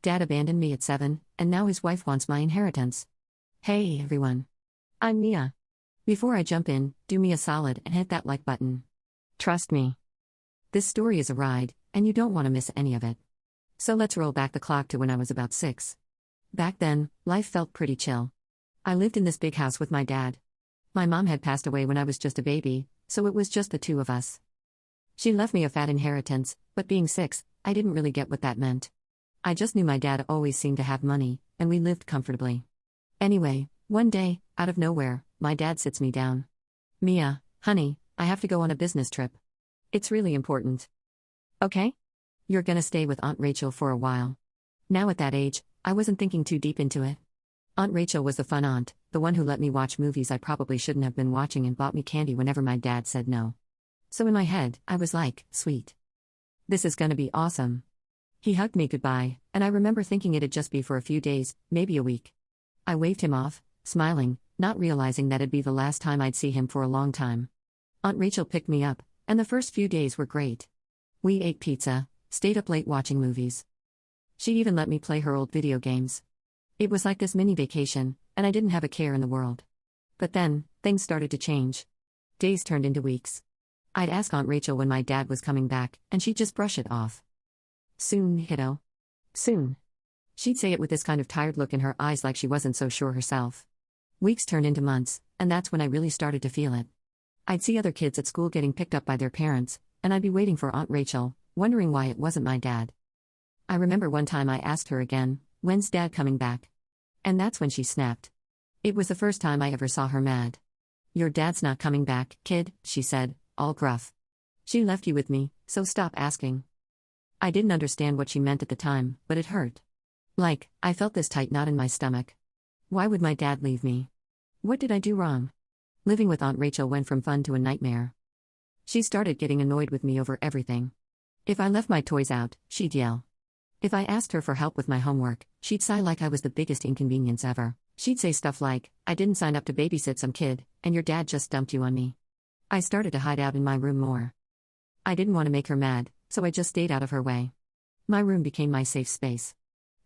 Dad abandoned me at 7, and now his wife wants my inheritance. Hey everyone. I'm Mia. Before I jump in, do me a solid and hit that like button. Trust me. This story is a ride, and you don't want to miss any of it. So let's roll back the clock to when I was about 6. Back then, life felt pretty chill. I lived in this big house with my dad. My mom had passed away when I was just a baby, so it was just the two of us. She left me a fat inheritance, but being 6, I didn't really get what that meant. I just knew my dad always seemed to have money, and we lived comfortably. Anyway, one day, out of nowhere, my dad sits me down. Mia, honey, I have to go on a business trip. It's really important. Okay? You're gonna stay with Aunt Rachel for a while. Now at that age, I wasn't thinking too deep into it. Aunt Rachel was the fun aunt, the one who let me watch movies I probably shouldn't have been watching and bought me candy whenever my dad said no. So in my head, I was like, sweet. This is gonna be awesome. He hugged me goodbye, and I remember thinking it'd just be for a few days, maybe a week. I waved him off, smiling, not realizing that it'd be the last time I'd see him for a long time. Aunt Rachel picked me up, and the first few days were great. We ate pizza, stayed up late watching movies. She even let me play her old video games. It was like this mini vacation, and I didn't have a care in the world. But then, things started to change. Days turned into weeks. I'd ask Aunt Rachel when my dad was coming back, and she'd just brush it off. Soon, kiddo. Soon. She'd say it with this kind of tired look in her eyes like she wasn't so sure herself. Weeks turned into months, and that's when I really started to feel it. I'd see other kids at school getting picked up by their parents, and I'd be waiting for Aunt Rachel, wondering why it wasn't my dad. I remember one time I asked her again, "When's Dad coming back?" And that's when she snapped. It was the first time I ever saw her mad. "Your dad's not coming back, kid," she said, all gruff. "She left you with me, so stop asking." I didn't understand what she meant at the time, but it hurt. Like, I felt this tight knot in my stomach. Why would my dad leave me? What did I do wrong? Living with Aunt Rachel went from fun to a nightmare. She started getting annoyed with me over everything. If I left my toys out, she'd yell. If I asked her for help with my homework, she'd sigh like I was the biggest inconvenience ever. She'd say stuff like, "I didn't sign up to babysit some kid, and your dad just dumped you on me." I started to hide out in my room more. I didn't want to make her mad, so I just stayed out of her way. My room became my safe space.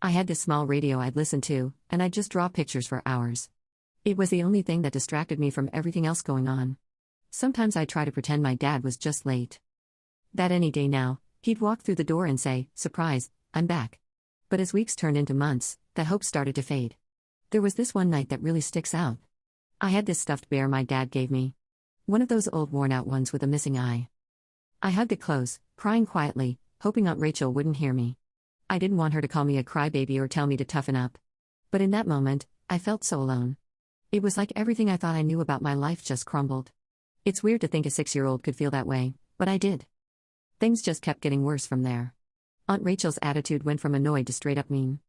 I had this small radio I'd listen to, and I'd just draw pictures for hours. It was the only thing that distracted me from everything else going on. Sometimes I'd try to pretend my dad was just late. That any day now, he'd walk through the door and say, "Surprise, I'm back." But as weeks turned into months, that hope started to fade. There was this one night that really sticks out. I had this stuffed bear my dad gave me. One of those old worn-out ones with a missing eye. I hugged it close, crying quietly, hoping Aunt Rachel wouldn't hear me. I didn't want her to call me a crybaby or tell me to toughen up. But in that moment, I felt so alone. It was like everything I thought I knew about my life just crumbled. It's weird to think a 6-year-old could feel that way, but I did. Things just kept getting worse from there. Aunt Rachel's attitude went from annoyed to straight up mean.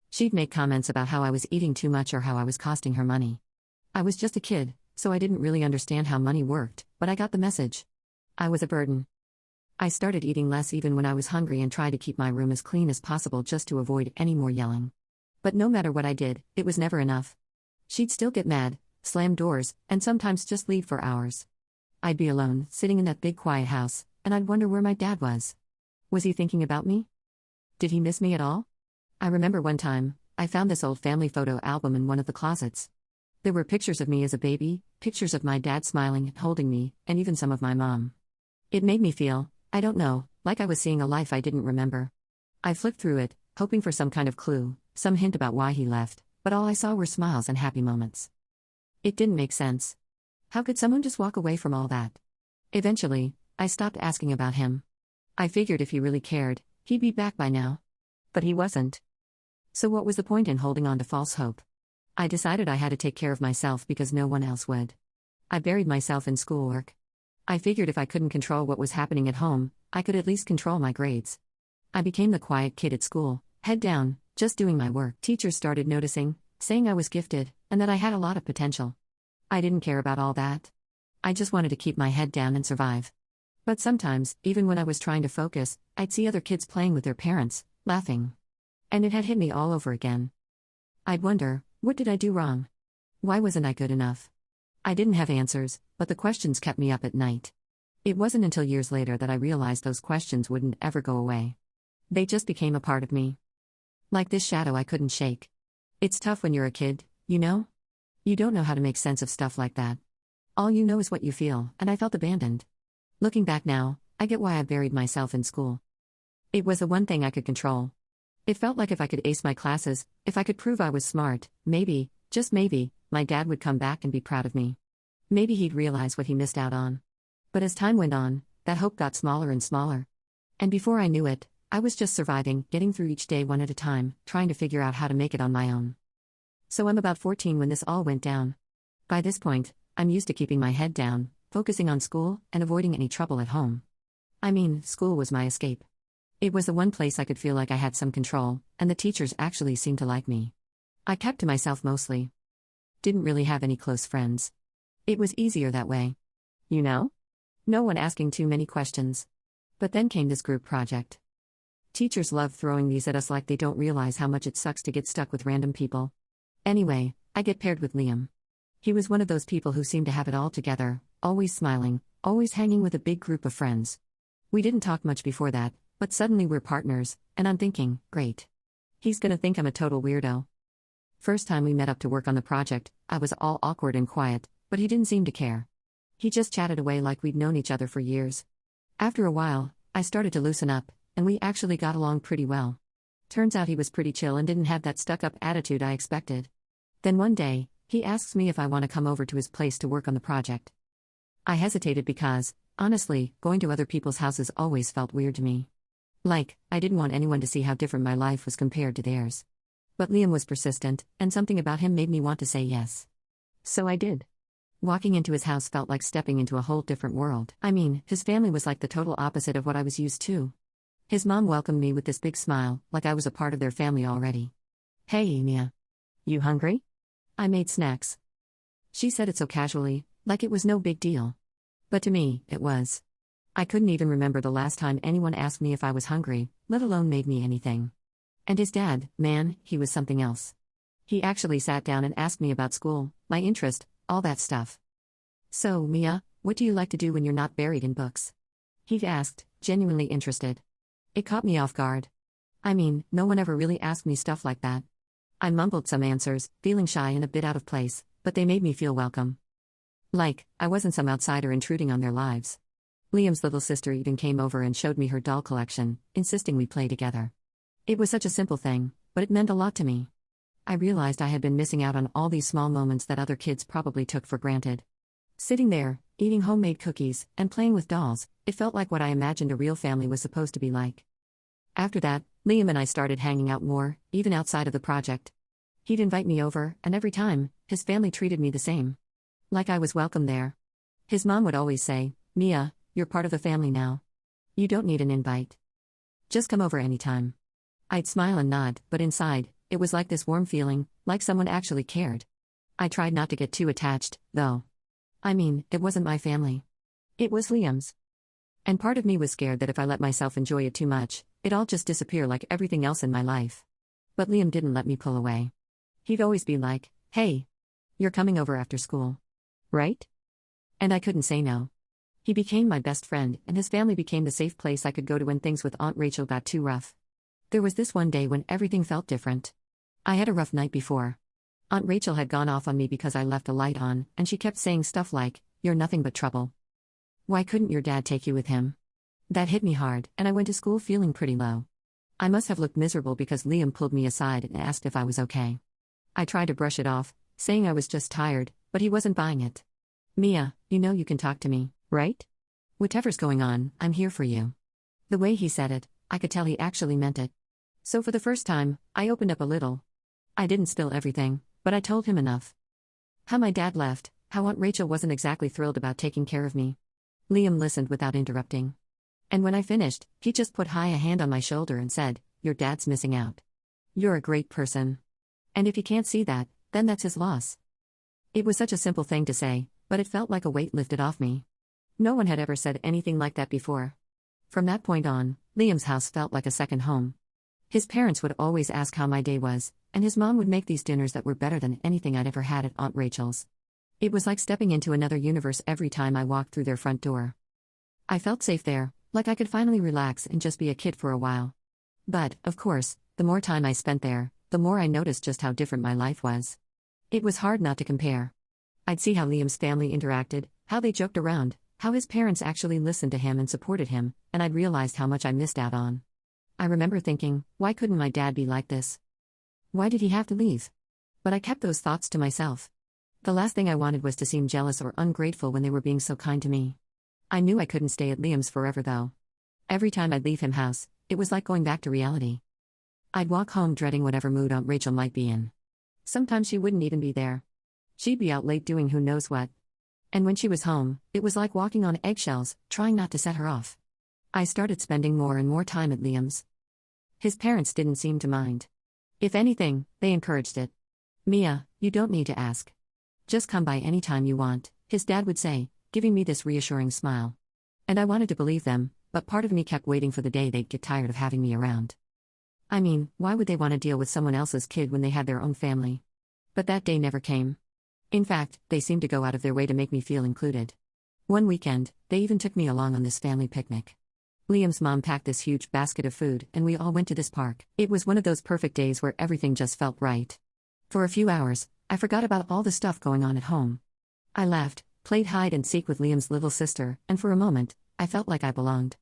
She'd make comments about how I was eating too much or how I was costing her money. I was just a kid, so I didn't really understand how money worked, but I got the message. I was a burden. I started eating less even when I was hungry and tried to keep my room as clean as possible just to avoid any more yelling. But no matter what I did, it was never enough. She'd still get mad, slam doors, and sometimes just leave for hours. I'd be alone, sitting in that big quiet house, and I'd wonder where my dad was. Was he thinking about me? Did he miss me at all? I remember one time, I found this old family photo album in one of the closets. There were pictures of me as a baby, pictures of my dad smiling and holding me, and even some of my mom. It made me feel, I don't know, like I was seeing a life I didn't remember. I flipped through it, hoping for some kind of clue, some hint about why he left, but all I saw were smiles and happy moments. It didn't make sense. How could someone just walk away from all that? Eventually, I stopped asking about him. I figured if he really cared, he'd be back by now. But he wasn't. So what was the point in holding on to false hope? I decided I had to take care of myself because no one else would. I buried myself in schoolwork. I figured if I couldn't control what was happening at home, I could at least control my grades. I became the quiet kid at school, head down, just doing my work. Teachers started noticing, saying I was gifted, and that I had a lot of potential. I didn't care about all that. I just wanted to keep my head down and survive. But sometimes, even when I was trying to focus, I'd see other kids playing with their parents, laughing. And it had hit me all over again. I'd wonder, what did I do wrong? Why wasn't I good enough? I didn't have answers, but the questions kept me up at night. It wasn't until years later that I realized those questions wouldn't ever go away. They just became a part of me. Like this shadow I couldn't shake. It's tough when you're a kid, you know? You don't know how to make sense of stuff like that. All you know is what you feel, and I felt abandoned. Looking back now, I get why I buried myself in school. It was the one thing I could control. It felt like if I could ace my classes, if I could prove I was smart, maybe, just maybe, my dad would come back and be proud of me. Maybe he'd realize what he missed out on. But as time went on, that hope got smaller and smaller. And before I knew it, I was just surviving, getting through each day one at a time, trying to figure out how to make it on my own. So I'm about 14 when this all went down. By this point, I'm used to keeping my head down, focusing on school, and avoiding any trouble at home. I mean, school was my escape. It was the one place I could feel like I had some control, and the teachers actually seemed to like me. I kept to myself mostly. Didn't really have any close friends. It was easier that way. You know? No one asking too many questions. But then came this group project. Teachers love throwing these at us like they don't realize how much it sucks to get stuck with random people. Anyway, I get paired with Liam. He was one of those people who seemed to have it all together, always smiling, always hanging with a big group of friends. We didn't talk much before that, but suddenly we're partners, and I'm thinking, great. He's gonna think I'm a total weirdo. First time we met up to work on the project, I was all awkward and quiet, but he didn't seem to care. He just chatted away like we'd known each other for years. After a while, I started to loosen up, and we actually got along pretty well. Turns out he was pretty chill and didn't have that stuck-up attitude I expected. Then one day, he asks me if I want to come over to his place to work on the project. I hesitated because, honestly, going to other people's houses always felt weird to me. Like, I didn't want anyone to see how different my life was compared to theirs. But Liam was persistent, and something about him made me want to say yes. So I did. Walking into his house felt like stepping into a whole different world. I mean, his family was like the total opposite of what I was used to. His mom welcomed me with this big smile, like I was a part of their family already. "Hey, Mia. You hungry?" I made snacks. She said it so casually, like it was no big deal. But to me, it was. I couldn't even remember the last time anyone asked me if I was hungry, let alone made me anything. And his dad, man, he was something else. He actually sat down and asked me about school, my interest, all that stuff. "So, Mia, what do you like to do when you're not buried in books?" He'd asked, genuinely interested. It caught me off guard. I mean, no one ever really asked me stuff like that. I mumbled some answers, feeling shy and a bit out of place, but they made me feel welcome. Like, I wasn't some outsider intruding on their lives. Liam's little sister even came over and showed me her doll collection, insisting we play together. It was such a simple thing, but it meant a lot to me. I realized I had been missing out on all these small moments that other kids probably took for granted. Sitting there, eating homemade cookies, and playing with dolls, it felt like what I imagined a real family was supposed to be like. After that, Liam and I started hanging out more, even outside of the project. He'd invite me over, and every time, his family treated me the same. Like I was welcome there. His mom would always say, "Mia, you're part of the family now. You don't need an invite. Just come over anytime." I'd smile and nod, but inside, it was like this warm feeling, like someone actually cared. I tried not to get too attached, though. I mean, it wasn't my family. It was Liam's. And part of me was scared that if I let myself enjoy it too much, it'd all just disappear like everything else in my life. But Liam didn't let me pull away. He'd always be like, "Hey, you're coming over after school, right?" And I couldn't say no. He became my best friend, and his family became the safe place I could go to when things with Aunt Rachel got too rough. There was this one day when everything felt different. I had a rough night before. Aunt Rachel had gone off on me because I left a light on, and she kept saying stuff like, "You're nothing but trouble. Why couldn't your dad take you with him?" That hit me hard, and I went to school feeling pretty low. I must have looked miserable because Liam pulled me aside and asked if I was okay. I tried to brush it off, saying I was just tired, but he wasn't buying it. "Mia, you know you can talk to me, right? Whatever's going on, I'm here for you." The way he said it, I could tell he actually meant it. So for the first time, I opened up a little. I didn't spill everything, but I told him enough. How my dad left, how Aunt Rachel wasn't exactly thrilled about taking care of me. Liam listened without interrupting. And when I finished, he just put a hand on my shoulder and said, "Your dad's missing out. You're a great person. And if he can't see that, then that's his loss." It was such a simple thing to say, but it felt like a weight lifted off me. No one had ever said anything like that before. From that point on, Liam's house felt like a second home. His parents would always ask how my day was, and his mom would make these dinners that were better than anything I'd ever had at Aunt Rachel's. It was like stepping into another universe every time I walked through their front door. I felt safe there, like I could finally relax and just be a kid for a while. But, of course, The more time I spent there, the more I noticed just how different my life was. It was hard not to compare. I'd see how Liam's family interacted, how they joked around, how his parents actually listened to him and supported him, and I'd realized how much I missed out on. I remember thinking, why couldn't my dad be like this? Why did he have to leave? But I kept those thoughts to myself. The last thing I wanted was to seem jealous or ungrateful when they were being so kind to me. I knew I couldn't stay at Liam's forever though. Every time I'd leave him house, it was like going back to reality. I'd walk home dreading whatever mood Aunt Rachel might be in. Sometimes she wouldn't even be there. She'd be out late doing who knows what. And when she was home, it was like walking on eggshells, trying not to set her off. I started spending more and more time at Liam's. His parents didn't seem to mind. If anything, they encouraged it. "Mia, you don't need to ask. Just come by any time you want," his dad would say, giving me this reassuring smile. And I wanted to believe them, but part of me kept waiting for the day they'd get tired of having me around. I mean, why would they want to deal with someone else's kid when they had their own family? But that day never came. In fact, they seemed to go out of their way to make me feel included. One weekend, they even took me along on this family picnic. Liam's mom packed this huge basket of food, and we all went to this park. It was one of those perfect days where everything just felt right. For a few hours, I forgot about all the stuff going on at home. I laughed, played hide and seek with Liam's little sister, and for a moment, I felt like I belonged.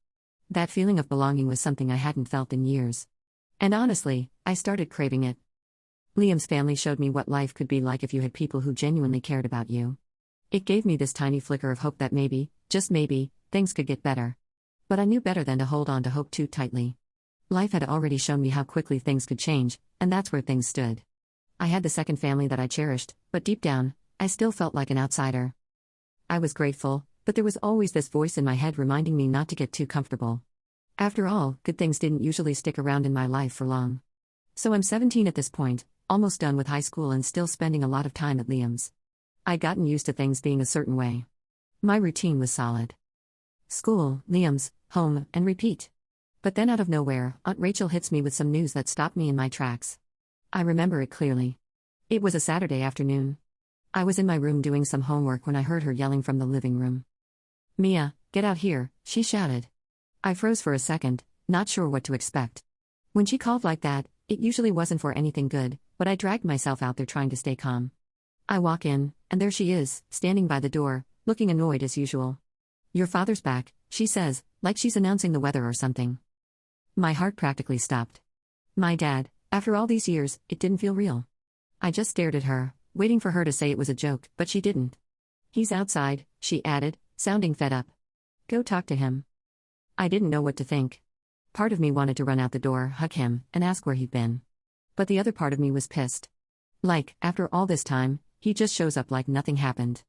That feeling of belonging was something I hadn't felt in years. And honestly, I started craving it. Liam's family showed me what life could be like if you had people who genuinely cared about you. It gave me this tiny flicker of hope that maybe, just maybe, things could get better. But I knew better than to hold on to hope too tightly. Life had already shown me how quickly things could change, and that's where things stood. I had the second family that I cherished, but deep down, I still felt like an outsider. I was grateful, but there was always this voice in my head reminding me not to get too comfortable. After all, good things didn't usually stick around in my life for long. So I'm 17 at this point, almost done with high school and still spending a lot of time at Liam's. I'd gotten used to things being a certain way. My routine was solid. School, Liam's, home, and repeat. But then out of nowhere, Aunt Rachel hits me with some news that stopped me in my tracks. I remember it clearly. It was a Saturday afternoon. I was in my room doing some homework when I heard her yelling from the living room. "Mia, get out here," she shouted. I froze for a second, not sure what to expect. When she called like that, it usually wasn't for anything good, but I dragged myself out there trying to stay calm. I walk in, and there she is, standing by the door, looking annoyed as usual. "Your father's back," she says, like she's announcing the weather or something. My heart practically stopped. My dad, after all these years, it didn't feel real. I just stared at her, waiting for her to say it was a joke, but she didn't. "He's outside," she added, sounding fed up. "Go talk to him." I didn't know what to think. Part of me wanted to run out the door, hug him, and ask where he'd been. But the other part of me was pissed. Like, after all this time, he just shows up like nothing happened.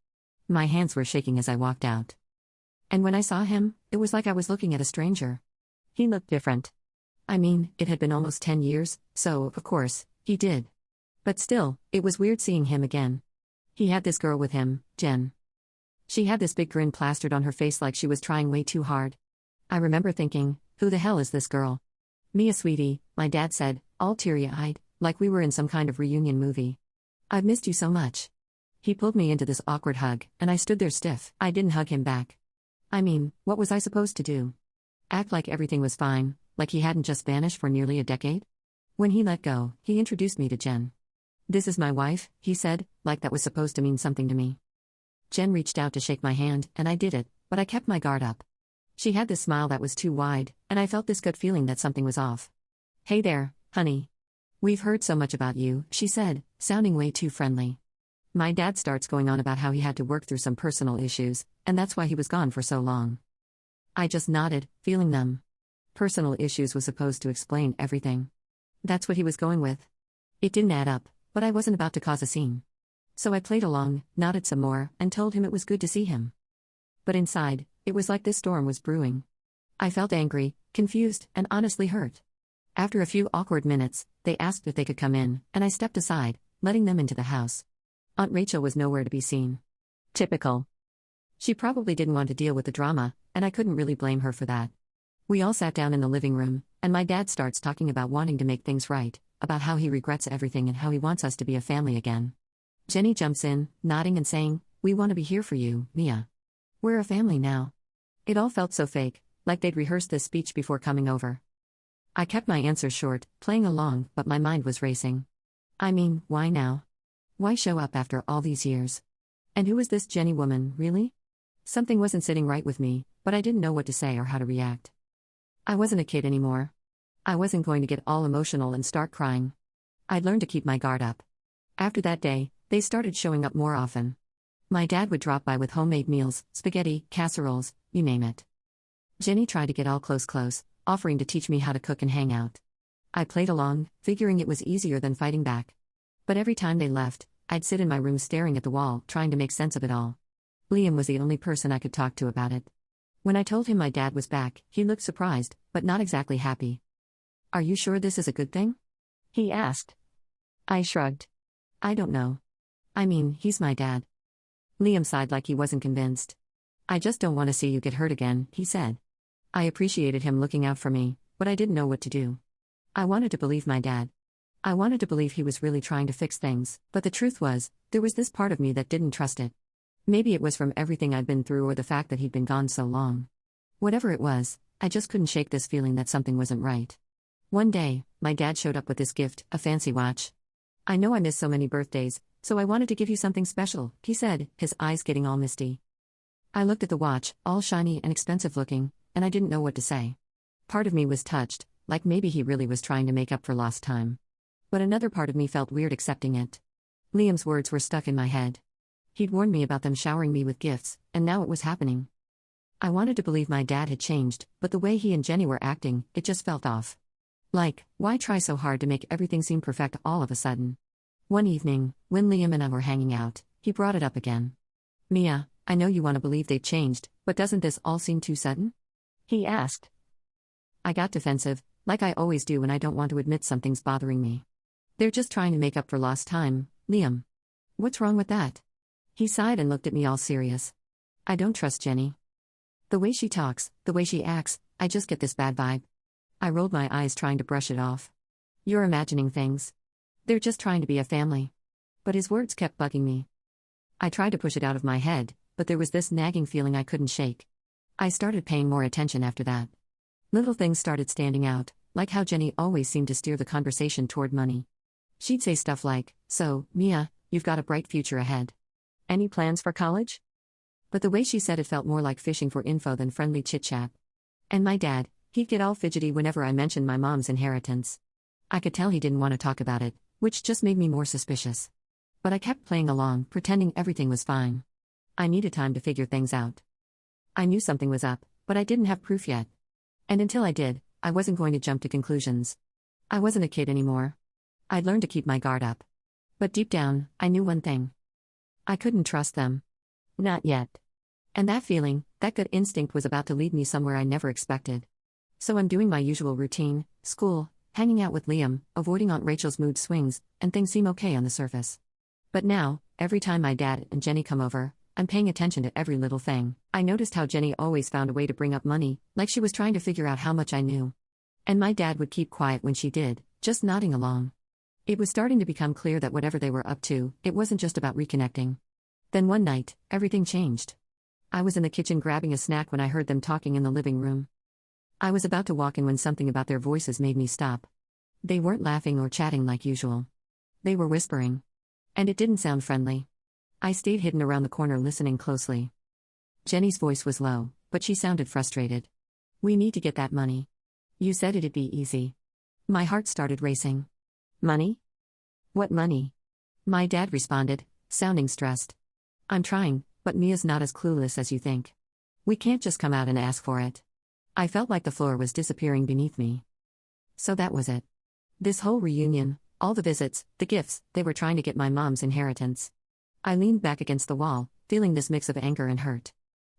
My hands were shaking as I walked out. And when I saw him, it was like I was looking at a stranger. He looked different. I mean, it had been almost 10 years, so, of course, he did. But still, it was weird seeing him again. He had this girl with him, Jen. She had this big grin plastered on her face like she was trying way too hard. I remember thinking, who the hell is this girl? "Mia, sweetie," my dad said, all teary-eyed, like we were in some kind of reunion movie. "I've missed you so much." He pulled me into this awkward hug, and I stood there stiff. I didn't hug him back. I mean, what was I supposed to do? Act like everything was fine, like he hadn't just vanished for nearly a decade? When he let go, he introduced me to Jen. "This is my wife," he said, like that was supposed to mean something to me. Jen reached out to shake my hand, and I did it, but I kept my guard up. She had this smile that was too wide, and I felt this gut feeling that something was off. "Hey there, honey. We've heard so much about you," she said, sounding way too friendly. My dad starts going on about how he had to work through some personal issues, and that's why he was gone for so long. I just nodded, feeling numb. Personal issues was supposed to explain everything. That's what he was going with. It didn't add up, but I wasn't about to cause a scene. So I played along, nodded some more, and told him it was good to see him. But inside, it was like this storm was brewing. I felt angry, confused, and honestly hurt. After a few awkward minutes, they asked if they could come in, and I stepped aside, letting them into the house. Aunt Rachel was nowhere to be seen. Typical. She probably didn't want to deal with the drama, and I couldn't really blame her for that. We all sat down in the living room, and my dad starts talking about wanting to make things right, about how he regrets everything and how he wants us to be a family again. Jenny jumps in, nodding and saying, "We want to be here for you, Mia. We're a family now." It all felt so fake, like they'd rehearsed this speech before coming over. I kept my answer short, playing along, but my mind was racing. I mean, why now? Why show up after all these years? And who is this Jenny woman, really? Something wasn't sitting right with me, but I didn't know what to say or how to react. I wasn't a kid anymore. I wasn't going to get all emotional and start crying. I'd learned to keep my guard up. After that day, they started showing up more often. My dad would drop by with homemade meals, spaghetti, casseroles, you name it. Jenny tried to get all close, offering to teach me how to cook and hang out. I played along, figuring it was easier than fighting back. But every time they left, I'd sit in my room staring at the wall, trying to make sense of it all. Liam was the only person I could talk to about it. When I told him my dad was back, he looked surprised, but not exactly happy. "Are you sure this is a good thing?" he asked. I shrugged. "I don't know. I mean, he's my dad." Liam sighed like he wasn't convinced. "I just don't want to see you get hurt again," he said. I appreciated him looking out for me, but I didn't know what to do. I wanted to believe my dad. I wanted to believe he was really trying to fix things, but the truth was, there was this part of me that didn't trust it. Maybe it was from everything I'd been through or the fact that he'd been gone so long. Whatever it was, I just couldn't shake this feeling that something wasn't right. One day, my dad showed up with this gift, a fancy watch. "I know I miss so many birthdays, so I wanted to give you something special," he said, his eyes getting all misty. I looked at the watch, all shiny and expensive looking, and I didn't know what to say. Part of me was touched, like maybe he really was trying to make up for lost time. But another part of me felt weird accepting it. Liam's words were stuck in my head. He'd warned me about them showering me with gifts, and now it was happening. I wanted to believe my dad had changed, but the way he and Jenny were acting, it just felt off. Like, why try so hard to make everything seem perfect all of a sudden? One evening, when Liam and I were hanging out, he brought it up again. "Mia, I know you want to believe they've changed, but doesn't this all seem too sudden?" he asked. I got defensive, like I always do when I don't want to admit something's bothering me. "They're just trying to make up for lost time, Liam. What's wrong with that?" He sighed and looked at me all serious. "I don't trust Jenny. The way she talks, the way she acts, I just get this bad vibe." I rolled my eyes trying to brush it off. "You're imagining things. They're just trying to be a family." But his words kept bugging me. I tried to push it out of my head, but there was this nagging feeling I couldn't shake. I started paying more attention after that. Little things started standing out, like how Jenny always seemed to steer the conversation toward money. She'd say stuff like, "So, Mia, you've got a bright future ahead. Any plans for college?" But the way she said it felt more like fishing for info than friendly chit-chat. And my dad, he'd get all fidgety whenever I mentioned my mom's inheritance. I could tell he didn't want to talk about it, which just made me more suspicious. But I kept playing along, pretending everything was fine. I needed time to figure things out. I knew something was up, but I didn't have proof yet. And until I did, I wasn't going to jump to conclusions. I wasn't a kid anymore. I'd learned to keep my guard up. But deep down, I knew one thing. I couldn't trust them. Not yet. And that feeling, that gut instinct was about to lead me somewhere I never expected. So I'm doing my usual routine, school, hanging out with Liam, avoiding Aunt Rachel's mood swings, and things seem okay on the surface. But now, every time my dad and Jenny come over, I'm paying attention to every little thing. I noticed how Jenny always found a way to bring up money, like she was trying to figure out how much I knew. And my dad would keep quiet when she did, just nodding along. It was starting to become clear that whatever they were up to, it wasn't just about reconnecting. Then one night, everything changed. I was in the kitchen grabbing a snack when I heard them talking in the living room. I was about to walk in when something about their voices made me stop. They weren't laughing or chatting like usual. They were whispering. And it didn't sound friendly. I stayed hidden around the corner listening closely. Jenny's voice was low, but she sounded frustrated. "We need to get that money. You said it'd be easy." My heart started racing. "Money? What money?" my dad responded, sounding stressed. "I'm trying, but Mia's not as clueless as you think. We can't just come out and ask for it." I felt like the floor was disappearing beneath me. So that was it. This whole reunion, all the visits, the gifts, they were trying to get my mom's inheritance. I leaned back against the wall, feeling this mix of anger and hurt.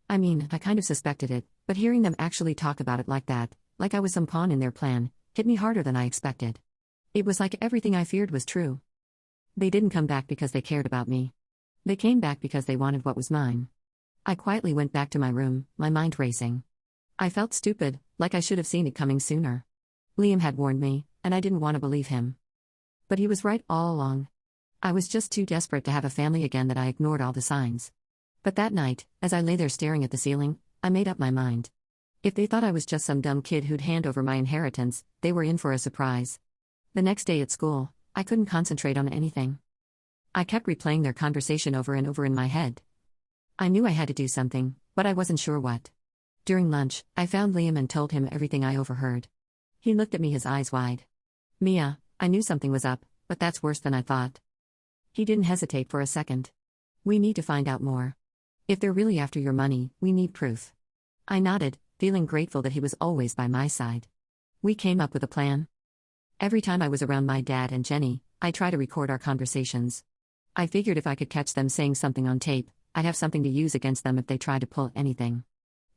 I mean, I kind of suspected it, but hearing them actually talk about it like that, like I was some pawn in their plan, hit me harder than I expected. It was like everything I feared was true. They didn't come back because they cared about me. They came back because they wanted what was mine. I quietly went back to my room, my mind racing. I felt stupid, like I should have seen it coming sooner. Liam had warned me, and I didn't want to believe him. But he was right all along. I was just too desperate to have a family again that I ignored all the signs. But that night, as I lay there staring at the ceiling, I made up my mind. If they thought I was just some dumb kid who'd hand over my inheritance, they were in for a surprise. The next day at school, I couldn't concentrate on anything. I kept replaying their conversation over and over in my head. I knew I had to do something, but I wasn't sure what. During lunch, I found Liam and told him everything I overheard. He looked at me, his eyes wide. Mia, I knew something was up, but that's worse than I thought. He didn't hesitate for a second. We need to find out more. If they're really after your money, we need proof. I nodded, feeling grateful that he was always by my side. We came up with a plan. Every time I was around my dad and Jenny, I tried to record our conversations. I figured if I could catch them saying something on tape, I'd have something to use against them if they tried to pull anything.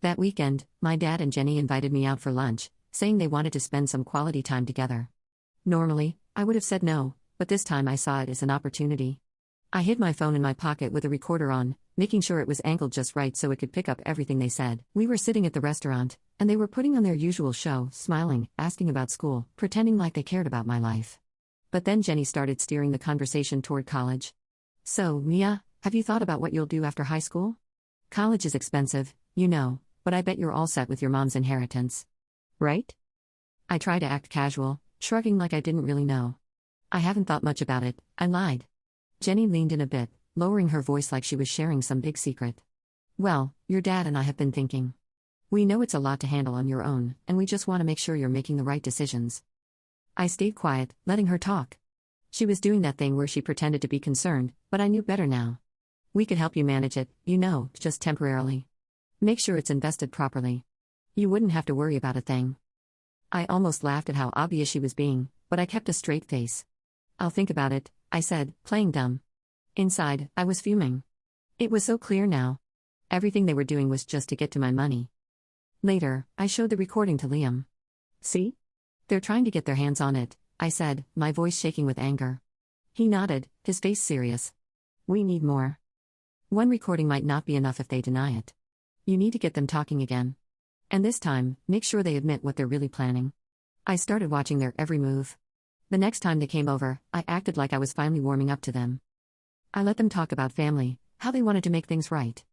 That weekend, my dad and Jenny invited me out for lunch, saying they wanted to spend some quality time together. Normally, I would have said no, but this time I saw it as an opportunity. I hid my phone in my pocket with a recorder on, making sure it was angled just right so it could pick up everything they said. We were sitting at the restaurant, and they were putting on their usual show, smiling, asking about school, pretending like they cared about my life. But then Jenny started steering the conversation toward college. So, Mia, have you thought about what you'll do after high school? College is expensive, you know, but I bet you're all set with your mom's inheritance. Right? I tried to act casual, shrugging like I didn't really know. I haven't thought much about it, I lied. Jenny leaned in a bit, lowering her voice like she was sharing some big secret. Well, your dad and I have been thinking. We know it's a lot to handle on your own, and we just want to make sure you're making the right decisions. I stayed quiet, letting her talk. She was doing that thing where she pretended to be concerned, but I knew better now. We could help you manage it, you know, just temporarily. Make sure it's invested properly. You wouldn't have to worry about a thing. I almost laughed at how obvious she was being, but I kept a straight face. I'll think about it, I said, playing dumb. Inside, I was fuming. It was so clear now. Everything they were doing was just to get to my money. Later, I showed the recording to Liam. See? They're trying to get their hands on it, I said, my voice shaking with anger. He nodded, his face serious. We need more. One recording might not be enough if they deny it. You need to get them talking again. And this time, make sure they admit what they're really planning. I started watching their every move. The next time they came over, I acted like I was finally warming up to them. I let them talk about family, how they wanted to make things right.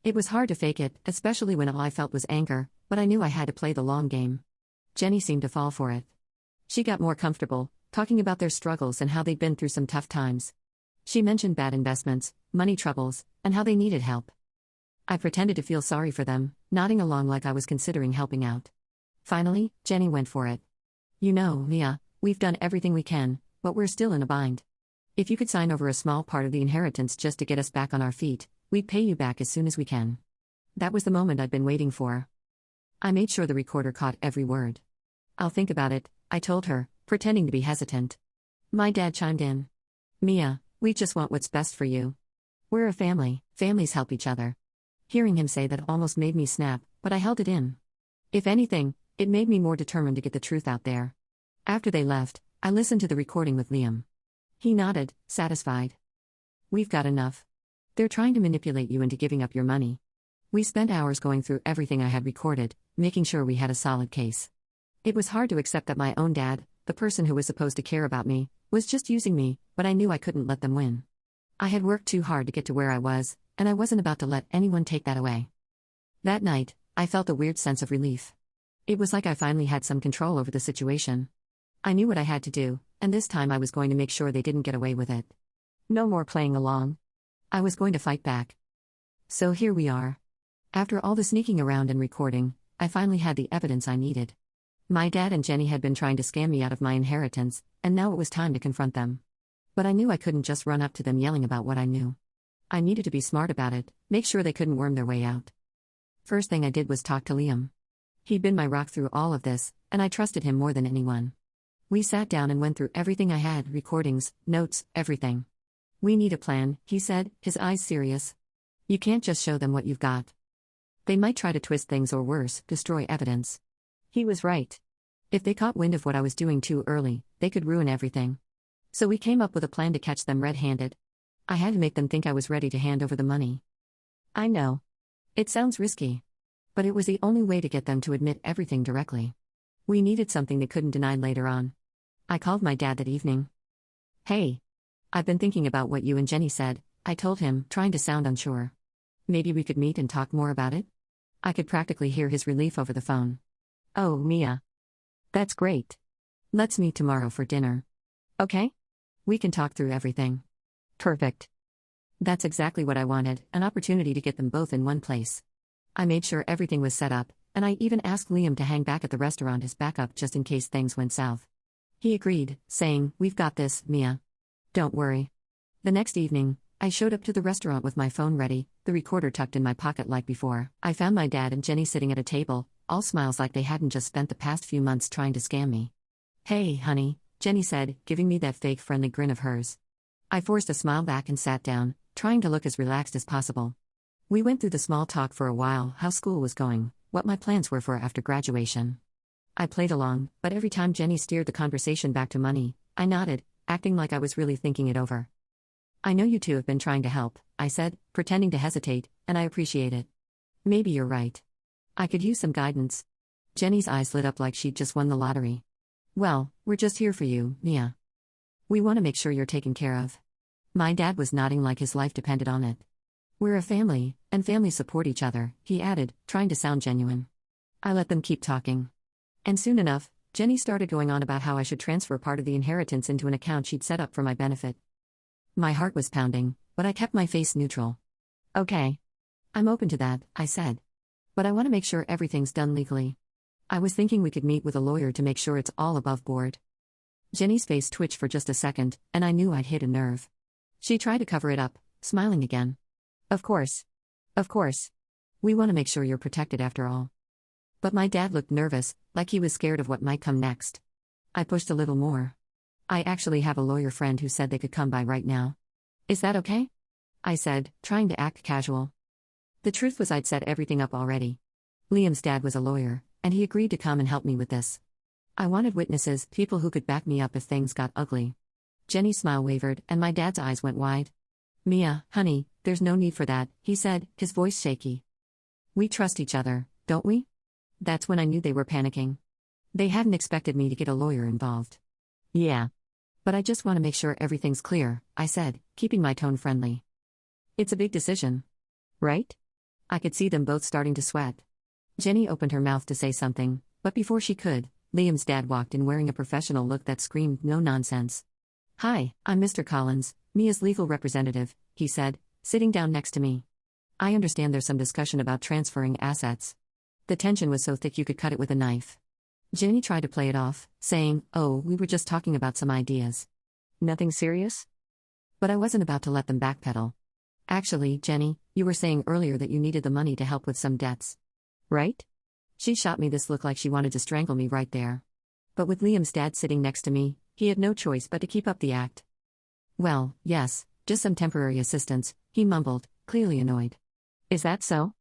It was hard to fake it, especially when all I felt was anger, but I knew I had to play the long game. Jenny seemed to fall for it. She got more comfortable, talking about their struggles and how they'd been through some tough times. She mentioned bad investments, money troubles, and how they needed help. I pretended to feel sorry for them, nodding along like I was considering helping out. Finally, Jenny went for it. You know, Mia, we've done everything we can, but we're still in a bind. If you could sign over a small part of the inheritance just to get us back on our feet, we'd pay you back as soon as we can. That was the moment I'd been waiting for. I made sure the recorder caught every word. I'll think about it, I told her, pretending to be hesitant. My dad chimed in. Mia, we just want what's best for you. We're a family, families help each other. Hearing him say that almost made me snap, but I held it in. If anything, it made me more determined to get the truth out there. After they left, I listened to the recording with Liam. He nodded, satisfied. We've got enough. They're trying to manipulate you into giving up your money. We spent hours going through everything I had recorded, making sure we had a solid case. It was hard to accept that my own dad, the person who was supposed to care about me, was just using me, but I knew I couldn't let them win. I had worked too hard to get to where I was, and I wasn't about to let anyone take that away. That night, I felt a weird sense of relief. It was like I finally had some control over the situation. I knew what I had to do, and this time I was going to make sure they didn't get away with it. No more playing along. I was going to fight back. So here we are. After all the sneaking around and recording, I finally had the evidence I needed. My dad and Jenny had been trying to scam me out of my inheritance, and now it was time to confront them. But I knew I couldn't just run up to them yelling about what I knew. I needed to be smart about it, make sure they couldn't worm their way out. First thing I did was talk to Liam. He'd been my rock through all of this, and I trusted him more than anyone. We sat down and went through everything I had, recordings, notes, everything. We need a plan, he said, his eyes serious. You can't just show them what you've got. They might try to twist things or worse, destroy evidence. He was right. If they caught wind of what I was doing too early, they could ruin everything. So we came up with a plan to catch them red-handed. I had to make them think I was ready to hand over the money. I know. It sounds risky. But it was the only way to get them to admit everything directly. We needed something they couldn't deny later on. I called my dad that evening. Hey. I've been thinking about what you and Jenny said, I told him, trying to sound unsure. Maybe we could meet and talk more about it? I could practically hear his relief over the phone. Oh, Mia. That's great. Let's meet tomorrow for dinner. Okay? We can talk through everything. Perfect. That's exactly what I wanted, an opportunity to get them both in one place. I made sure everything was set up, and I even asked Liam to hang back at the restaurant as backup just in case things went south. He agreed, saying, "We've got this, Mia. Don't worry." The next evening, I showed up to the restaurant with my phone ready, the recorder tucked in my pocket like before. I found my dad and Jenny sitting at a table, all smiles like they hadn't just spent the past few months trying to scam me. "Hey, honey," Jenny said, giving me that fake friendly grin of hers. I forced a smile back and sat down, trying to look as relaxed as possible. We went through the small talk for a while, how school was going, what my plans were for after graduation. I played along, but every time Jenny steered the conversation back to money, I nodded, acting like I was really thinking it over. "I know you two have been trying to help," I said, pretending to hesitate, "and I appreciate it. Maybe you're right. I could use some guidance." Jenny's eyes lit up like she'd just won the lottery. "Well, we're just here for you, Mia. We want to make sure you're taken care of." My dad was nodding like his life depended on it. "We're a family, and families support each other," he added, trying to sound genuine. I let them keep talking. And soon enough, Jenny started going on about how I should transfer part of the inheritance into an account she'd set up for my benefit. My heart was pounding, but I kept my face neutral. "Okay. I'm open to that," I said. "But I want to make sure everything's done legally. I was thinking we could meet with a lawyer to make sure it's all above board." Jenny's face twitched for just a second, and I knew I'd hit a nerve. She tried to cover it up, smiling again. Of course. Of course. We want to make sure you're protected after all." But my dad looked nervous, like he was scared of what might come next. I pushed a little more. "I actually have a lawyer friend who said they could come by right now. Is that okay?" I said, trying to act casual. The truth was I'd set everything up already. Liam's dad was a lawyer, and he agreed to come and help me with this. I wanted witnesses, people who could back me up if things got ugly. Jenny's smile wavered, and my dad's eyes went wide. "Mia, honey, there's no need for that," he said, his voice shaky. "We trust each other, don't we?" That's when I knew they were panicking. They hadn't expected me to get a lawyer involved. "Yeah. But I just want to make sure everything's clear," I said, keeping my tone friendly. "It's a big decision. Right?" I could see them both starting to sweat. Jenny opened her mouth to say something, but before she could, Liam's dad walked in wearing a professional look that screamed no nonsense. "Hi, I'm Mr. Collins, Mia's legal representative," he said, sitting down next to me. "I understand there's some discussion about transferring assets." The tension was so thick you could cut it with a knife. Jenny tried to play it off, saying, "Oh, we were just talking about some ideas. Nothing serious?" But I wasn't about to let them backpedal. "Actually, Jenny, you were saying earlier that you needed the money to help with some debts. Right?" She shot me this look like she wanted to strangle me right there. But with Liam's dad sitting next to me, he had no choice but to keep up the act. "Well, yes, just some temporary assistance," he mumbled, clearly annoyed. "Is that so?"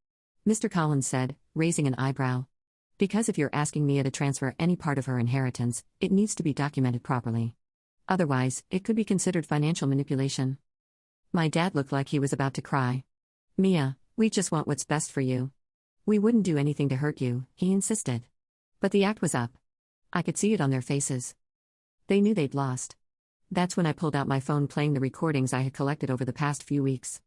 Mr. Collins said, raising an eyebrow. "Because if you're asking Mia to transfer any part of her inheritance, it needs to be documented properly. Otherwise, it could be considered financial manipulation." My dad looked like he was about to cry. "Mia, we just want what's best for you. We wouldn't do anything to hurt you," he insisted. But the act was up. I could see it on their faces. They knew they'd lost. That's when I pulled out my phone, playing the recordings I had collected over the past few weeks.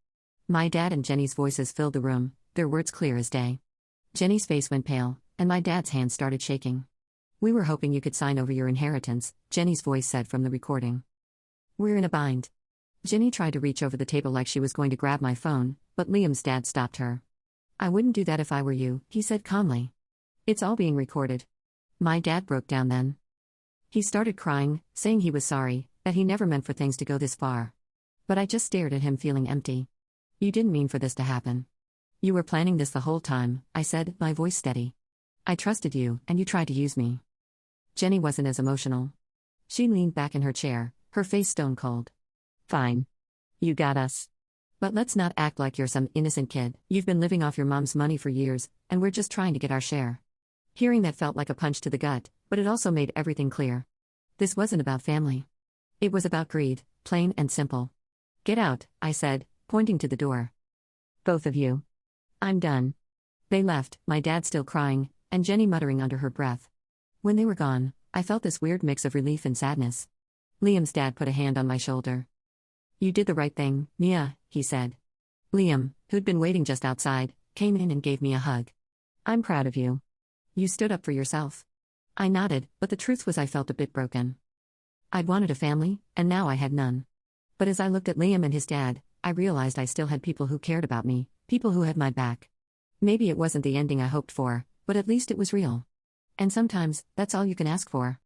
My dad and Jenny's voices filled the room, their words clear as day. Jenny's face went pale, and my dad's hands started shaking. "We were hoping you could sign over your inheritance," Jenny's voice said from the recording. "We're in a bind." Jenny tried to reach over the table like she was going to grab my phone, but Liam's dad stopped her. "I wouldn't do that if I were you," he said calmly. "It's all being recorded." My dad broke down then. He started crying, saying he was sorry, that he never meant for things to go this far. But I just stared at him, feeling empty. "You didn't mean for this to happen. You were planning this the whole time," I said, my voice steady. "I trusted you, and you tried to use me." Jenny wasn't as emotional. She leaned back in her chair, her face stone cold. "Fine. You got us. But let's not act like you're some innocent kid. You've been living off your mom's money for years, and we're just trying to get our share." Hearing that felt like a punch to the gut, but it also made everything clear. This wasn't about family. It was about greed, plain and simple. "Get out," I said, pointing to the door. "Both of you. I'm done." They left, my dad still crying, and Jenny muttering under her breath. When they were gone, I felt this weird mix of relief and sadness. Liam's dad put a hand on my shoulder. "You did the right thing, Mia," he said. Liam, who'd been waiting just outside, came in and gave me a hug. I'm proud of you. You stood up for yourself. I nodded, but the truth was I felt a bit broken. I'd wanted a family, and now I had none. But as I looked at Liam and his dad, I realized I still had people who cared about me, people who had my back. Maybe it wasn't the ending I hoped for, but at least it was real. And sometimes, that's all you can ask for.